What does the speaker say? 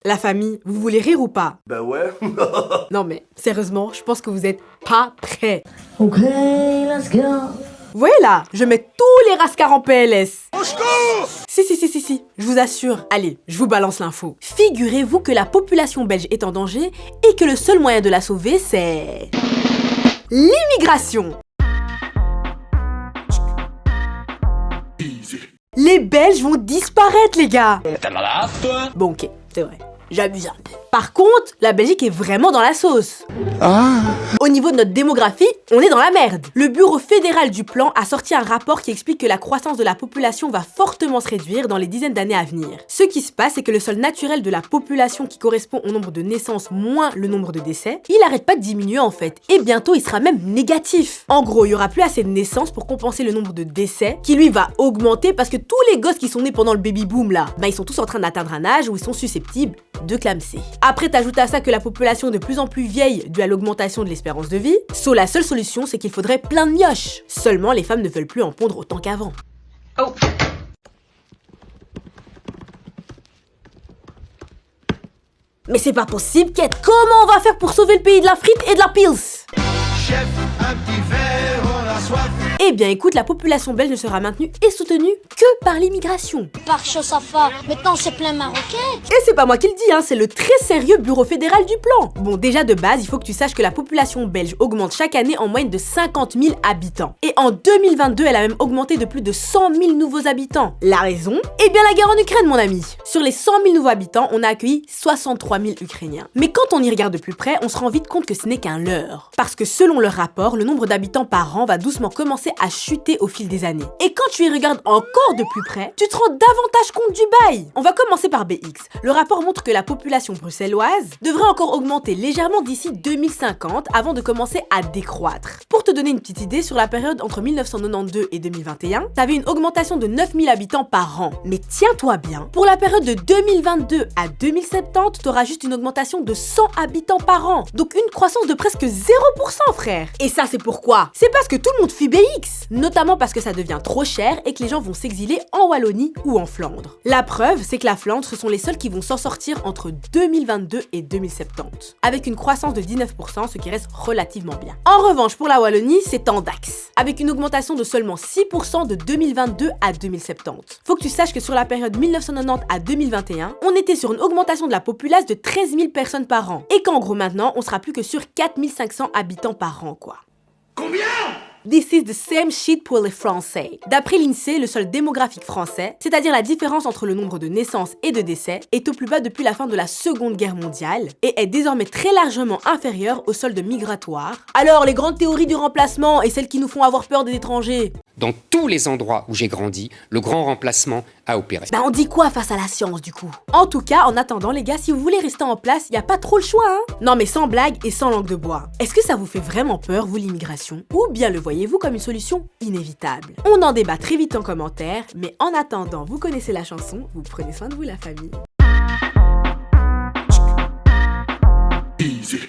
La famille, vous voulez rire ou pas? Bah ouais. Non mais, sérieusement, je pense que vous êtes pas prêts. Ok, let's go. Vous voyez là, je mets tous les rascars en PLS. Au secours! Si, je vous assure. Allez, je vous balance l'info. Figurez-vous que la population belge est en danger et que le seul moyen de la sauver, c'est... l'immigration. Les Belges vont disparaître, les gars. T'es malade, toi? Bon, ok, c'est vrai. J'abuse un peu. Par contre, la Belgique est vraiment dans la sauce. Au niveau de notre démographie, on est dans la merde. Le Bureau fédéral du plan a sorti un rapport qui explique que la croissance de la population va fortement se réduire dans les dizaines d'années à venir. Ce qui se passe, c'est que le solde naturel de la population qui correspond au nombre de naissances moins le nombre de décès, il arrête pas de diminuer en fait. Et bientôt, il sera même négatif. En gros, il y aura plus assez de naissances pour compenser le nombre de décès, qui lui va augmenter parce que tous les gosses qui sont nés pendant le baby boom là, ils sont tous en train d'atteindre un âge où ils sont susceptibles de clamser. Après, t'ajoutes à ça que la population est de plus en plus vieille due à l'augmentation de l'espérance de vie. La seule solution, c'est qu'il faudrait plein de mioches. Seulement, les femmes ne veulent plus en pondre autant qu'avant. Oh. Mais c'est pas possible, Kate. Comment on va faire pour sauver le pays de la frite et de la pils? Chef, un petit verre, on a soif. Eh bien écoute, la population belge ne sera maintenue et soutenue que par l'immigration. Par Chaussafa, maintenant c'est plein marocain. Et c'est pas moi qui le dis, c'est le très sérieux Bureau fédéral du plan. Bon, déjà de base, il faut que tu saches que la population belge augmente chaque année en moyenne de 50 000 habitants. Et en 2022, elle a même augmenté de plus de 100 000 nouveaux habitants. La raison? Eh bien la guerre en Ukraine, mon ami. Sur les 100 000 nouveaux habitants, on a accueilli 63 000 Ukrainiens. Mais quand on y regarde de plus près, on se rend vite compte que ce n'est qu'un leurre. Parce que selon leur rapport, le nombre d'habitants par an va doucement commencer à chuter au fil des années. Et quand tu y regardes encore de plus près, tu te rends davantage compte du bail. On va commencer par BX. Le rapport montre que la population bruxelloise devrait encore augmenter légèrement d'ici 2050 avant de commencer à décroître. Pour te donner une petite idée, sur la période entre 1992 et 2021, t'avais une augmentation de 9 000 habitants par an. Mais tiens-toi bien, pour la période de 2022 à 2070, t'auras juste une augmentation de 100 habitants par an. Donc une croissance de presque 0%, frère. Et ça, c'est pourquoi? C'est parce que tout le monde fuit BX. Notamment parce que ça devient trop cher et que les gens vont s'exiler en Wallonie ou en Flandre. La preuve, c'est que la Flandre, ce sont les seuls qui vont s'en sortir entre 2022 et 2070, avec une croissance de 19%, ce qui reste relativement bien. En revanche, pour la Wallonie, c'est en DAX, avec une augmentation de seulement 6% de 2022 à 2070. Faut que tu saches que sur la période 1990 à 2021, on était sur une augmentation de la populace de 13 000 personnes par an, et qu'en gros maintenant, on sera plus que sur 4 500 habitants par an, quoi. Combien? This is the same shit pour les Français. D'après l'INSEE, le solde démographique français, c'est-à-dire la différence entre le nombre de naissances et de décès, est au plus bas depuis la fin de la Seconde Guerre mondiale et est désormais très largement inférieur au solde migratoire. Alors, les grandes théories du remplacement et celles qui nous font avoir peur des étrangers? Dans tous les endroits où j'ai grandi, le grand remplacement a opéré. On dit quoi face à la science du coup? En tout cas, en attendant les gars, si vous voulez rester en place, y a pas trop le choix, Non mais sans blague et sans langue de bois. Est-ce que ça vous fait vraiment peur, vous, l'immigration? Ou bien le voyez-vous comme une solution inévitable? On en débat très vite en commentaire, mais en attendant, vous connaissez la chanson, vous prenez soin de vous la famille. Easy.